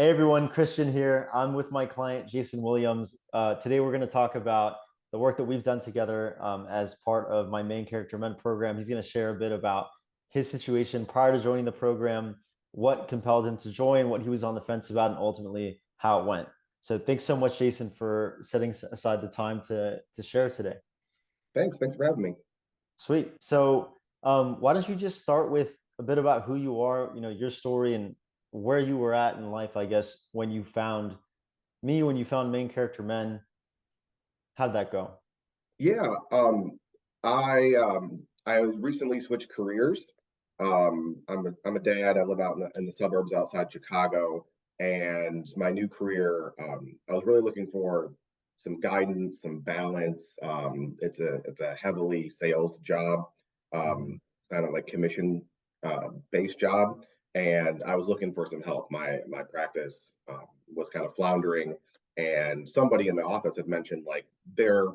Hey everyone, Christian here. I'm with my client Jason Williams. Today we're going to talk about the work that we've done together as part of my main character men program. He's going to share a bit about his situation prior to joining the program, what compelled him to join, what he was on the fence about, and ultimately how it went. So thanks so much, Jason, for setting aside the time to share today. Thanks for having me. Sweet. So why don't you just start with a bit about who you are, your story and where you were at in life, I guess, when you found me, when you found main character men. How'd that go? Yeah, I recently switched careers. I'm a dad. I live out in the suburbs outside Chicago, and my new career, I was really looking for some guidance, some balance. It's a heavily sales job, Hmm. kind of like commission based job, and I was looking for some help. My practice was kind of floundering, and somebody in the office had mentioned like their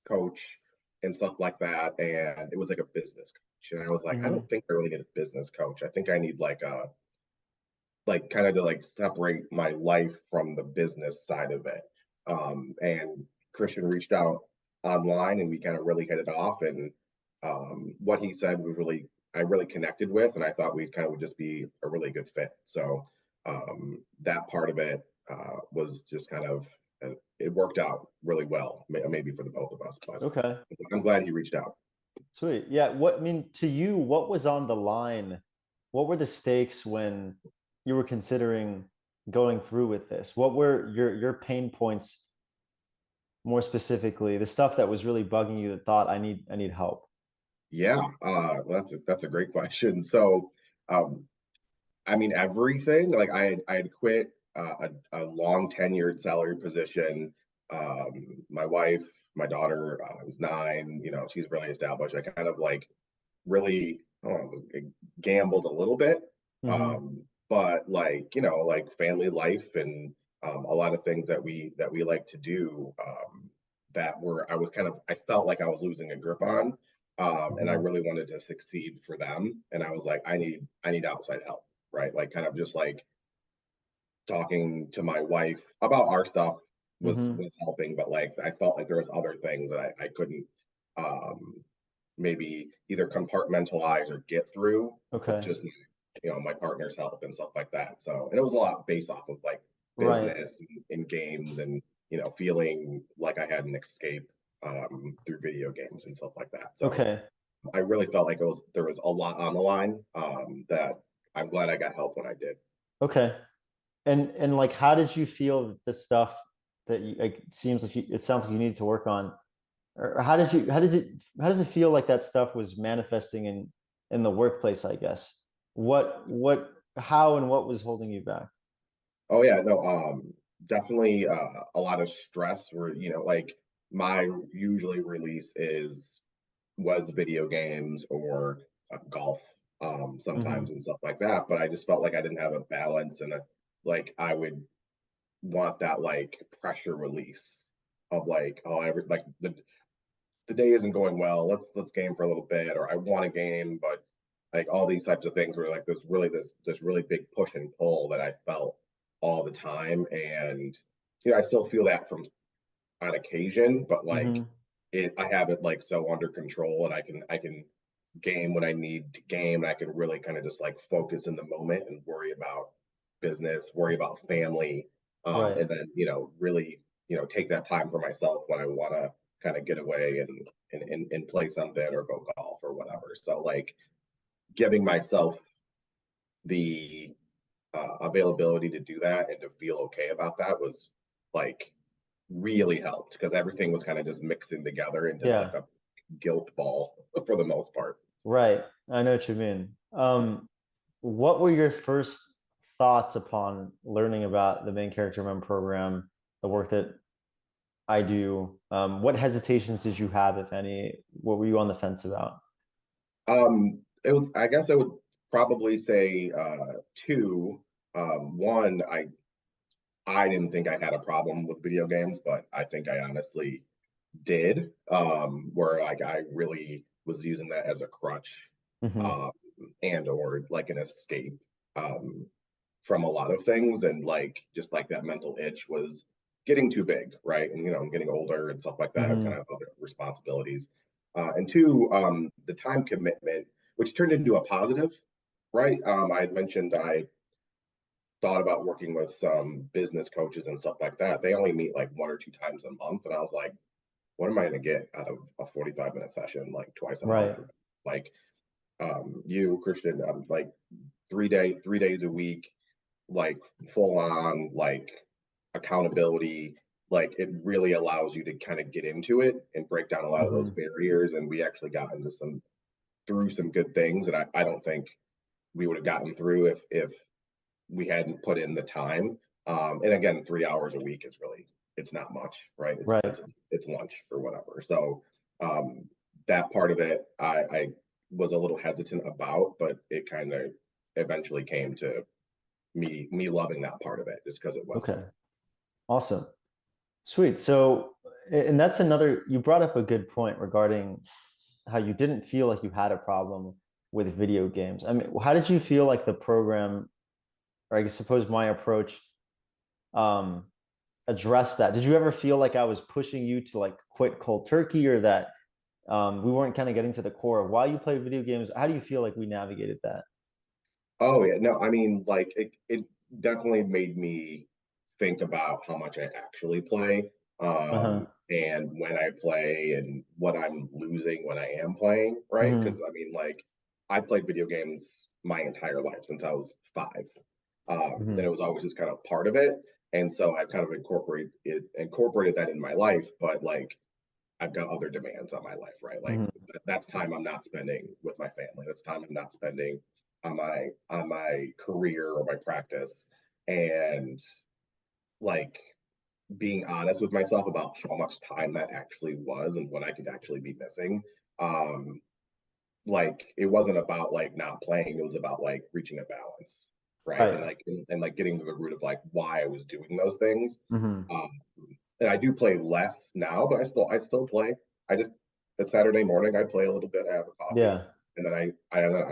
coach and stuff like that. And it was like a business coach. And I was like, I Hmm. don't think I really need a business coach. I think I need like kind of to like separate my life from the business side of it. And Christian reached out online and we kind of really hit it off. And what he said was really, I really connected with, and I thought we kind of would just be a really good fit. So that part of it was just kind of, it worked out really well, maybe for the both of us, but Okay. I'm glad he reached out. Sweet. Yeah. I mean, to you, what was on the line? What were the stakes when you were considering going through with this? What were your pain points more specifically, the stuff that was really bugging you that thought I need help? Yeah, well, that's a great question. So, um, I mean, everything. Like I had quit a long tenured salary position. My wife, my daughter was 9. You know, she's really established. I kind of like really gambled a little bit, Hmm. but like like family life and a lot of things that we like to do that were I felt like I was losing a grip on, and I Hmm. really wanted to succeed for them, and I was like, I need outside help, right? Like kind of just like talking to my wife about our stuff Hmm. was helping, but like I felt like there was other things that I couldn't um maybe either compartmentalize or get through with Okay. just my partner's help and stuff like that. So and it was a lot based off of like Right. business and games and feeling like I had an escape through video games and stuff like that. So Okay. I really felt like there was a lot on the line that I'm glad I got help when I did. Okay. And like, how did you feel that the stuff that you like it seems like it sounds like you need to work on, or how does it feel like that stuff was manifesting in the workplace, I guess? How and what was holding you back? Oh yeah, no, definitely a lot of stress where, like my usually release was video games or golf sometimes Hmm. and stuff like that, but I just felt like I didn't have a balance and like I would want that like pressure release of like, oh, like the day isn't going well. Let's game for a little bit, or I want to game, but like all these types of things were like this really big push and pull that I felt all the time, and I still feel that from on occasion, but like Hmm. I have it like so under control, and I can game when I need to game, and I can really kind of just like focus in the moment and worry about business, worry about family, Right. and then really take that time for myself when I want to kind of get away and play something or go golf or whatever. So like giving myself the availability to do that and to feel okay about that was like really helped because everything was kind of just mixing together into like Yeah. a guilt ball for the most part. Right. I know what you mean. What were your first thoughts upon learning about the main character men program, the work that I do? What hesitations did you have, if any? What were you on the fence about? It was, I guess I would probably say two. One, I didn't think I had a problem with video games, but I think I honestly did. Where like I really was using that as a crutch, Hmm. um, and or like an escape. Um, from a lot of things, and like just like that mental itch was getting too big, right? And I'm getting older and stuff like that. I kind Hmm. of have other responsibilities, and two, the time commitment, which turned into a positive, right? I had mentioned I thought about working with some business coaches and stuff like that. They only meet like 1 or 2 times a month, and I was like, what am I going to get out of a 45-minute session like twice a month? Right. Like you, Christian, like 3 days a week, like full on like accountability. Like it really allows you to kind of get into it and break down a lot of those Hmm. barriers. And we actually got into some through some good things that I don't think we would have gotten through if we hadn't put in the time. And again, 3 hours a week is really, it's not much, right? It's Right. it's it's lunch or whatever. So um, that part of it, I was a little hesitant about, but it kind of eventually came to me loving that part of it just because it was Okay. fun. Awesome. Sweet. So, and that's another, you brought up a good point regarding how you didn't feel like you had a problem with video games. I mean, how did you feel like the program, or I guess suppose my approach, um, addressed that? Did you ever feel like I was pushing you to like quit cold turkey, or that we weren't kind of getting to the core of why you play video games? How do you feel like we navigated that? Oh yeah, no, I mean like it definitely made me think about how much I actually play, Uh-huh. and when I play and what I'm losing when I am playing, right? Hmm. Because I mean, like I played video games my entire life since I was 5, and it Hmm. was always just kind of part of it. And so I've kind of incorporated that in my life, but like I've got other demands on my life, right? Like Hmm. that's time I'm not spending with my family. That's time I'm not spending on my career or my practice. And like being honest with myself about how much time that actually was and what I could actually be missing. Um, like it wasn't about like not playing, it was about like reaching a balance, right? And Right. like and like getting to the root of like why I was doing those things. Hmm. Um, and I do play less now, but I still play. I just it's Saturday morning, I play a little bit, I have a coffee, Yeah. and then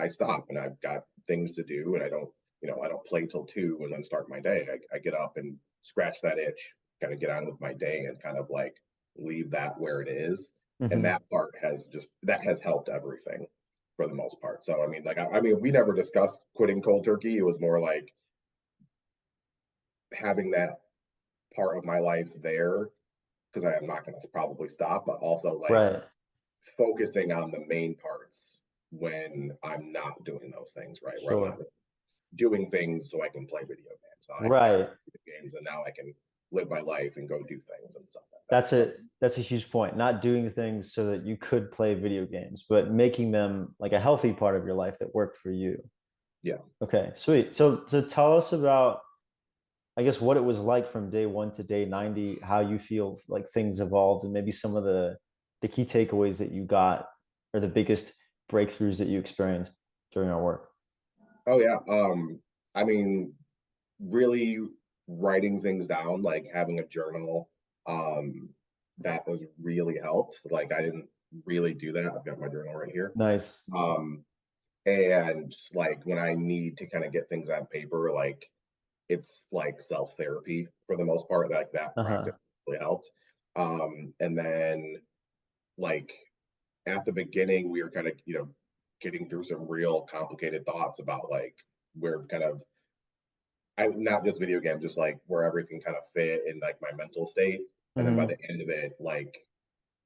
I stop and I've got things to do and I don't play till 2 and then start my day. I get up and scratch that itch, kind of get on with my day and kind of like leave that where it is. And Hmm. that has helped everything for the most part. So I mean, like I mean, we never discussed quitting cold turkey. It was more like having that part of my life there because I am not going to probably stop, but also like Right. focusing on the main parts when I'm not doing those things, right? Where I'm not Sure. doing things so I can play video games. Now I can Right. actually play video games and now I can live my life and go do things and stuff like that. That's So a huge point. Not doing things so that you could play video games, but making them like a healthy part of your life that work for you. yeah. Okay, sweet. So tell us about, I guess, what it was like from day one to day 90, how you feel like things evolved, and maybe some of the key takeaways that you got, or the biggest breakthroughs that you experienced during our work. Oh yeah. I mean, really writing things down, like having a journal, um, that has really helped. Like I didn't really do that. I've got my journal right here. Nice. Um, and like when I need to kind of get things on paper, like it's like self therapy for the most part. Like that practice Uh-huh. really helped. And then like at the beginning, we were kind of getting through some real complicated thoughts about like where kind of not just video games, just like where everything kind of fit in like my mental state. And then by the Hmm. end of it, like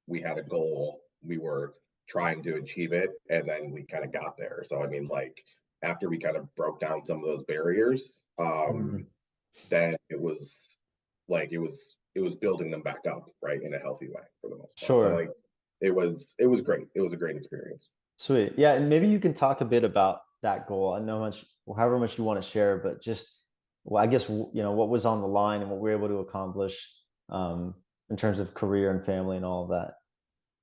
we had a goal, we were trying to achieve it, and then we kind of got there. So I mean, like after we kind of broke down some of those barriers, Hmm. then it was building them back up, right, in a healthy way for the most part. So like Sure. it was great. It was a great experience. Sweet. Yeah, and maybe you can talk a bit about that goal. I know much, however much you want to share, but just, well, I guess, what was on the line and what we were able to accomplish, in terms of career and family and all of that.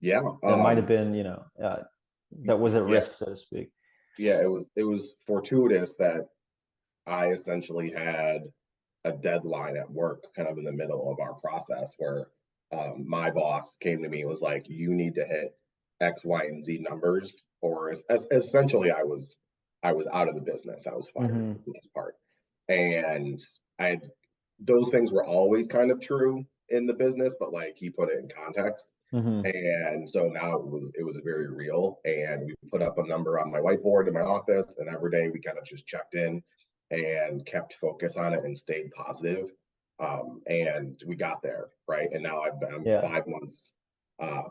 Yeah. That might have been, that was at Yeah. risk, so to speak. Yeah. It was fortuitous that I essentially had a deadline at work kind of in the middle of our process where my boss came to me and was like, you need to hit X, Y, and Z numbers, or essentially I was out of the business. I was fired Hmm. for the most part. And I had those things were always kind of true in the business, but like he put it in context. Hmm. And so now it was very real. And we put up a number on my whiteboard in my office, and every day we kind of just checked in and kept focus on it and stayed positive. And we got there, right? And now I'm Yeah. 5 months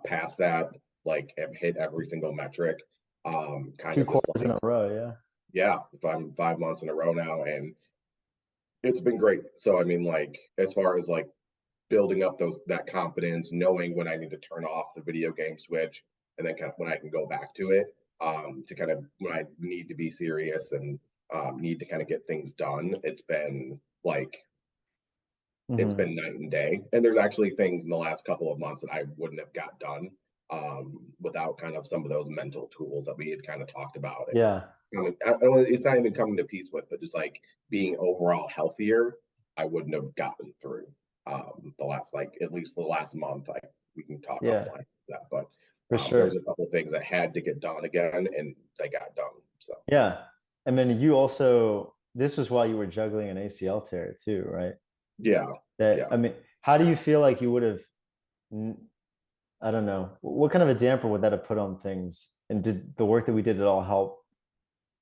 past that, like have hit every single metric. Kind Two of just quarters in like, a row. Yeah. yeah, if I'm 5 months in a row now, and it's been great. So I mean, like as far as like building up that confidence, knowing when I need to turn off the video game switch, and then kind of when I can go back to it, to kind of when I need to be serious and need to kind of get things done. It's Hmm. been night and day. And there's actually things in the last couple of months that I wouldn't have got done without kind of some of those mental tools that we had kind of talked about. And Yeah. it's not even coming to peace with, but just like being overall healthier, I wouldn't have gotten through the last, like at least the last month. We can talk Yeah. offline about that, but For there's sure. a couple of things that had to get done again, and they got done. So Yeah. I mean, you also, this was while you were juggling an ACL tear too, right? yeah, That, yeah. I mean, how do you feel like you would have, I don't know, what kind of a damper would that have put on things? And did the work that we did at all help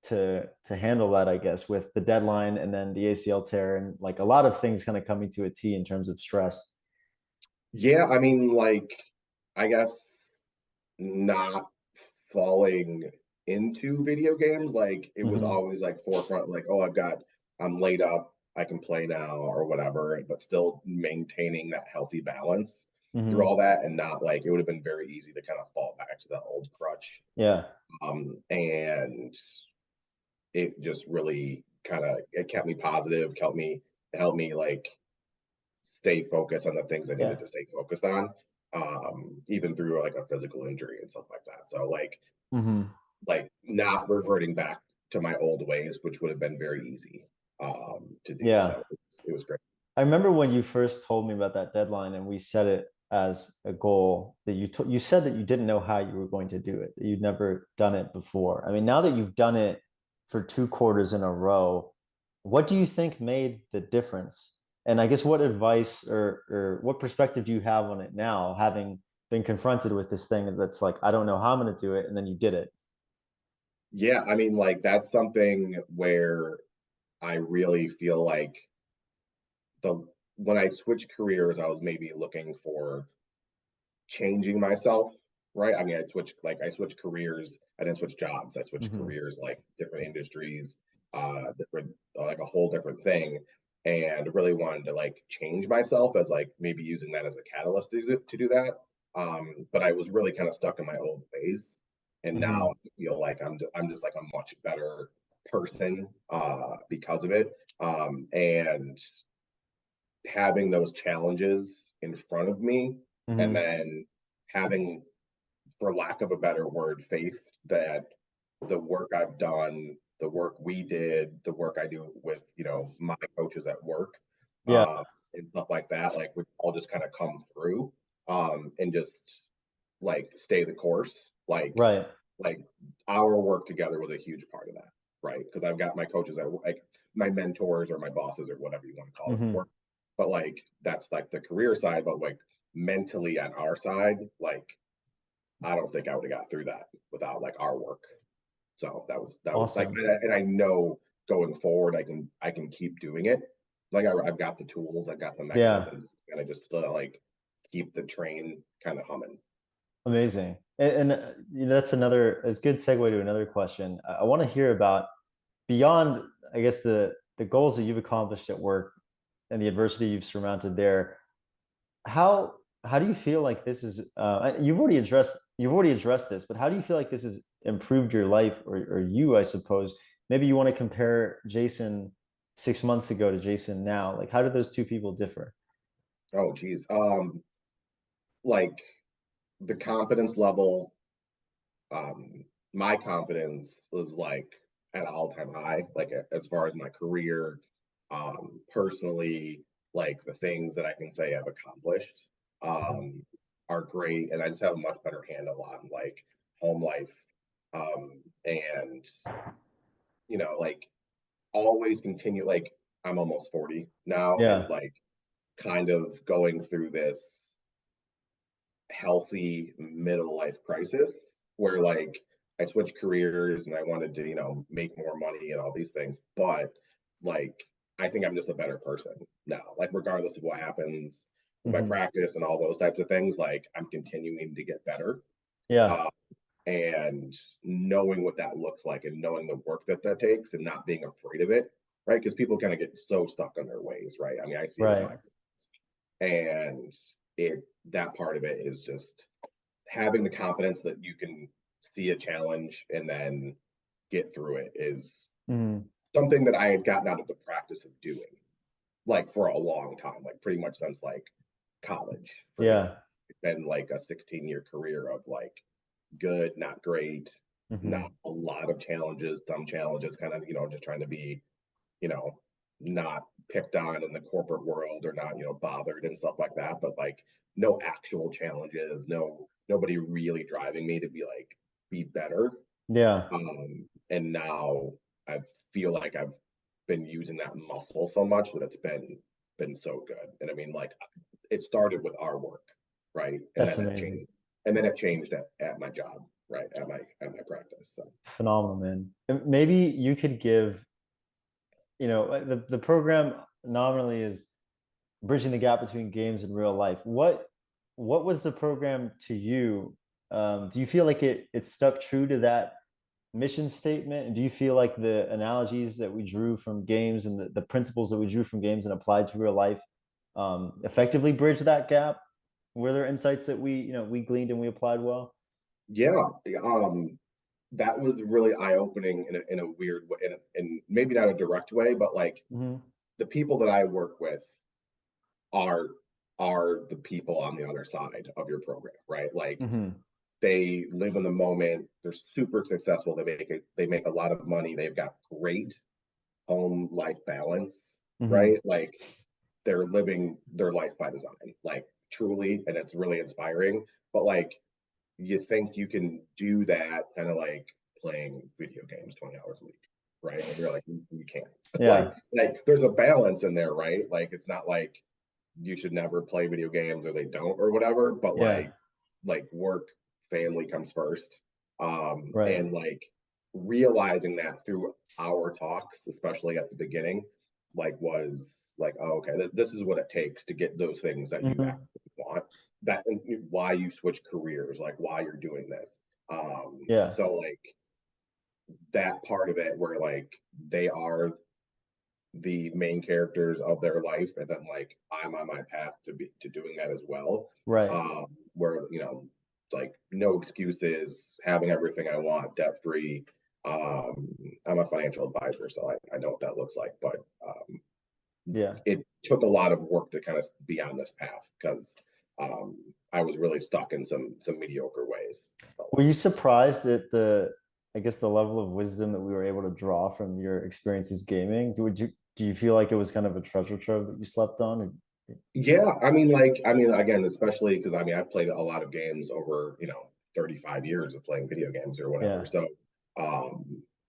to handle that, I guess, with the deadline and then the ACL tear and like a lot of things kind of coming to a T in terms of stress? Yeah, I mean, like, I guess not falling into video games, like it was Hmm. always like forefront, like, oh, I'm laid up, I can play now or whatever, but still maintaining that healthy balance through Hmm. all that, and not like it would have been very easy to kind of fall back to that old crutch. Yeah. And it just really kind of it kept me positive, helped me like stay focused on the things I Yeah. needed to stay focused on, even through like a physical injury and stuff like that. So Hmm. like not reverting back to my old ways, which would have been very easy to do. Yeah. So it was great. I remember when you first told me about that deadline and we set it as a goal that you said that you didn't know how you were going to do it, that you'd never done it before. I mean, now that you've done it for two quarters in a row, what do you think made the difference? And I guess what advice or what perspective do you have on it now, having been confronted with this thing that's like, I don't know how I'm going to do it, and then you did it. Yeah, I mean, like that's something where I really feel like the when I switched careers, I was maybe looking for changing myself, right? I mean, I switched careers. I didn't switch jobs. I switched Hmm. careers, like different industries, different, like a whole different thing, and really wanted to like change myself as like maybe using that as a catalyst to do that. But I was really kind of stuck in my old ways, and now Hmm. I feel like I'm just like a much better person because of it. And having those challenges in front of me, and Hmm. then having, for lack of a better word, faith that the work I've done, the work we did, the work I do with, my coaches at work, Yeah. and stuff like that, like we all just kind of come through, and just like stay the course. Right. Like our work together was a huge part of that, right? Because I've got my coaches that like my mentors or my bosses or whatever you want to call it at Hmm. work. But like that's like the career side, but like mentally on our side, like I don't think I would have got through that without like our work. So that was like, Awesome. and I know going forward, I can keep doing it. Like I've got the tools, I've got the Yeah. mechanisms, and I just like keep the train kind of humming. Amazing. And that's another, it's a good segue to another question. I want to hear about beyond, I guess, the goals that you've accomplished at work and the adversity you've surmounted there. How how do you feel like this is you've already addressed this, but how do you feel like this has improved your life or you, I suppose? Maybe you want to compare Jason 6 months ago to Jason now. Like how do those two people differ? Oh, geez. Like the confidence level, um, my confidence was like at an all-time high, like as far as my career, personally, like the things that I can say I've accomplished, um, are great. And I just have a much better handle on like home life, and like always continue. Like I'm almost 40 now, and Yeah. like kind of going through this healthy middle life crisis where like I switched careers and I wanted to, make more money and all these things. But like I think I'm just a better person now. Like regardless of what happens with my Hmm. practice and all those types of things, like I'm continuing to get better. Yeah. Uh, and knowing what that looks like and knowing the work that that takes and not being afraid of it, right? Because people kind of get so stuck on their ways, right? I mean, I see it with Right. my and it that part of it is just having the confidence that you can see a challenge and then get through it is Hmm. something that I had gotten out of the practice of doing like for a long time, like pretty much since like college for me. Yeah. It's been like a 16-year career of like good, not great, not Hmm. a lot of challenges, some challenges kind of, just trying to be, you know, not picked on in the corporate world or not, bothered and stuff like that. But like no actual challenges, nobody really driving me to be like be better. Yeah. And now I feel like I've been using that muscle so much that it's been so good. And I mean, like it started with our work, right? And That's then it amazing. changed. And then it changed at my job, right? At my practice. So Phenomenal, man. And maybe you could give, the program nominally is bridging the gap between games and real life. What was the program to you? Do you feel like it stuck true to that mission statement? And do you feel like the analogies that we drew from games and the principles that we drew from games and applied to real life effectively bridge that gap? Were there insights that we gleaned and we applied well? yeah, that was really eye-opening in a weird way, in maybe not a direct way, but like Hmm. the people that I work with are are the people on the other side of your program, right? Like Hmm. they live in the moment. They're super successful. They make a lot of money. They've got great home life balance, Hmm. right? Like they're living their life by design, like truly, and it's really inspiring. But like you think you can do that kind of like playing video games 20 hours a week, right? And you're like, you can't. like Yeah. like there's a balance in there, right? Like it's not like you should never play video games or they don't or whatever, but Yeah. like work, family comes first. Right. And like realizing that through our talks, especially at the beginning, like was like, oh, okay, this is what it takes to get those things that you Hmm. actually want. That why you switch careers, like why you're doing this. Yeah. So like that part of it where like they are the main characters of their life, and then like I'm on my path to doing that as well. Right. Where like no excuses, having everything I want, debt free. I'm a financial advisor, so I know what that looks like, but Yeah. it took a lot of work to kind of be on this path because I was really stuck in some mediocre ways. Felt Were you like. surprised at I guess, the level of wisdom that we were able to draw from your experiences gaming? Do you feel like it was kind of a treasure trove that you slept on? Yeah, I mean, again, especially because I mean, I've played a lot of games over, 35 years of playing video games or whatever. Yeah. So,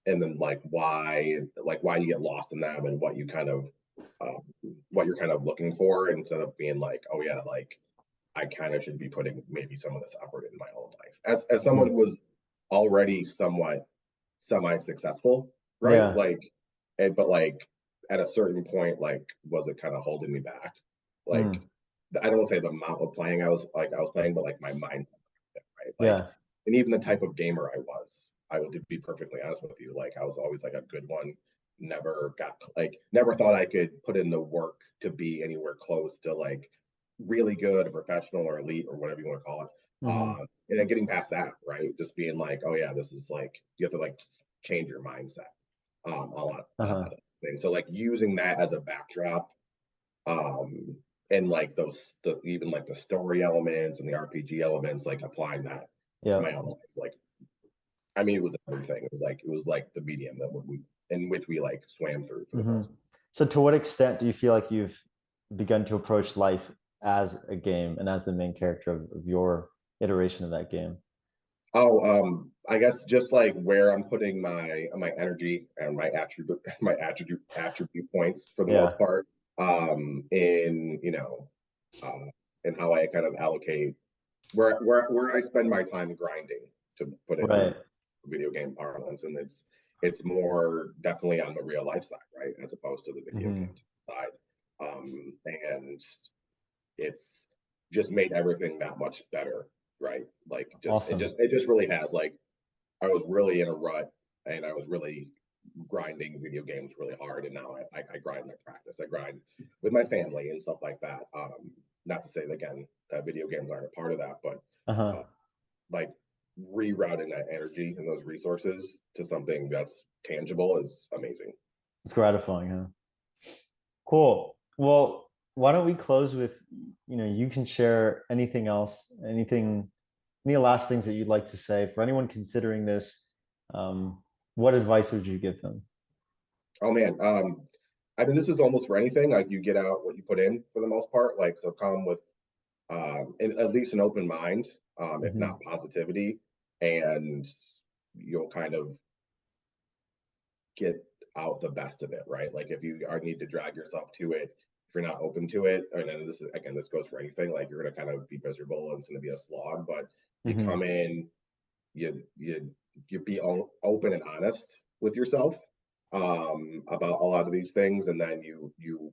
and then like why you get lost in them and um, what you're kind of looking for instead of being like, oh yeah, like I kind of should be putting maybe some of this effort in my own life. As someone Mhm. who was already somewhat semi-successful, right? Yeah. But like at a certain point, like was it kind of holding me back? Like Mm. I don't want to say the amount of playing I was playing, but like my mind, right? Like, Yeah. and even the type of gamer I was, I will be perfectly honest with you. Like I was always like a good one. Never thought I could put in the work to be anywhere close to like really good or professional or elite or whatever you want to call it. Hmm. And then getting past that, right? Just being like, oh yeah, this is like you have to like change your mindset on a Uh-huh. lot of things. So like using that as a backdrop, um, and like even like the story elements and the RPG elements, like applying that to Yeah. my own life. Like, I mean, it was everything. It was like the medium that we in which we like swam through for the Hmm. most. So to what extent do you feel like you've begun to approach life as a game and as the main character of your iteration of that game? Oh, I guess just like where I'm putting my energy and my attribute attribute points for the Yeah. most part. In and how I kind of allocate where I spend my time grinding, to put it in Right. video game parlance, and it's more definitely on the real life side, right, as opposed to the video Hmm. game side. And it's just made everything that much better, right? Like just Awesome. it just really has. Like I was really in a rut, and I was really grinding video games really hard, and now I grind my practice. I grind with my family and stuff like that. Not to say again that video games aren't a part of that, but Uh-huh. uh, like rerouting that energy and those resources to something that's tangible is amazing. It's gratifying, huh? Cool. Well, why don't we close with, you can share anything else, any last things that you'd like to say for anyone considering this. What advice would you give them? Oh man, I mean this is almost for anything. Like you get out what you put in for the most part. Like so, come with at least an open mind, if Hmm. not positivity, and you'll kind of get out the best of it, right? Like if you are need to drag yourself to it, if you're not open to it, and then this is again, this goes for anything, like you're gonna kind of be miserable and it's gonna be a slog, but you Hmm. come in, you be open and honest with yourself about a lot of these things, and then you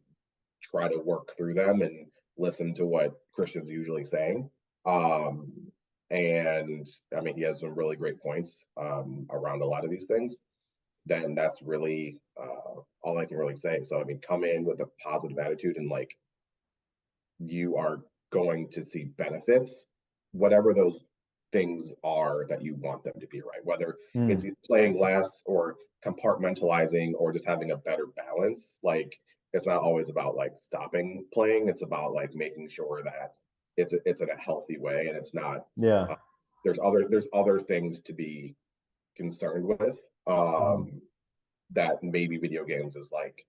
try to work through them and listen to what Christian's usually saying. Um, and I mean, he has some really great points around a lot of these things. Then that's really all I can really say. So, I mean, come in with a positive attitude, and like you are going to see benefits, whatever those things are that you want them to be, right? Whether it's Mm. playing less or compartmentalizing or just having a better balance. Like it's not always about like stopping playing. It's about like making sure that it's in a healthy way, and it's not Yeah. uh, there's other things to be concerned with, Mhm. that maybe video games is like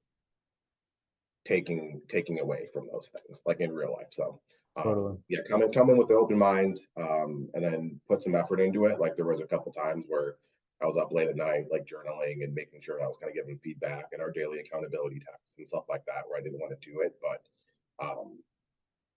taking away from those things, like in real life. So Totally. yeah, come in with an open mind, and then put some effort into it. Like there was a couple times where I was up late at night, like journaling and making sure I was kind of giving feedback and our daily accountability texts and stuff like that, where I didn't want to do it. But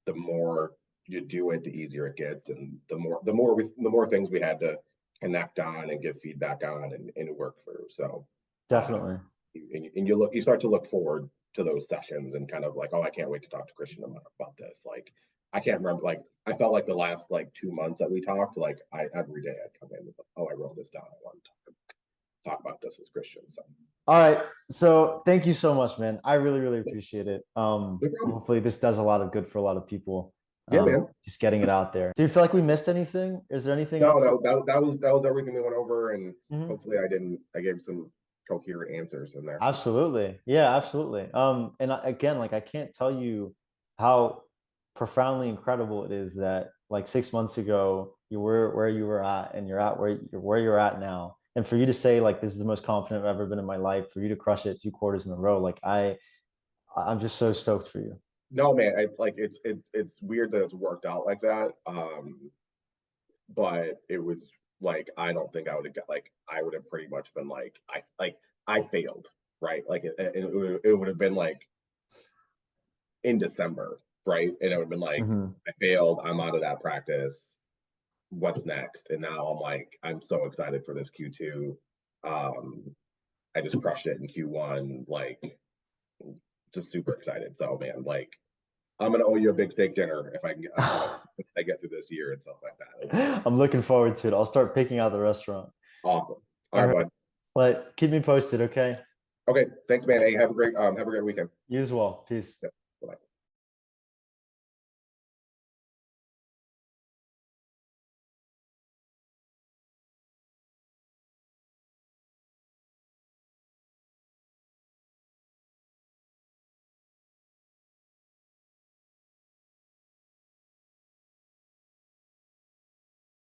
the more you do it, the easier it gets, and the more things we had to connect on and give feedback on and work through. So Definitely. and you start to look forward to those sessions and kind of like, oh, I can't wait to talk to Christian about this. Like I can't remember, like I felt like the last like 2 months that we talked, like I every day I'd come in with, oh, I wrote this down, I want to talk about this with Christian. So All right. So thank you so much, man. I really, really appreciate it. no problem. Hopefully this does a lot of good for a lot of people. Yeah, man. Just getting it out there. Do you feel like we missed anything? Is there anything No, else? that was everything we went over, and Mhm. hopefully I gave some coherent answers in there. Absolutely. Yeah, absolutely. And again, like I can't tell you how profoundly incredible it is that like 6 months ago you were where you were at and you're at where you're at now. And for you to say like this is the most confident I've ever been in my life, for you to crush it 2 quarters in a row, like I'm just so stoked for you. No, man, it's weird that it's worked out like that. But it was like I don't think I would have got, like I would have pretty much been like I failed, right? Like it would have been like in December, right? And it would have been like Mhm. I failed, I'm out of that practice. What's next? And now I'm so excited for this Q2. Um, I just crushed it in Q1, like just super excited. So man, like I'm gonna owe you a big steak dinner if I can get, if I get through this year and stuff like that. It'll be I'm looking forward to it. I'll start picking out the restaurant. awesome. All All right, right. bud. But keep me posted, okay? Okay, thanks, man. Hey, have a great weekend. You as well. Peace. Yep.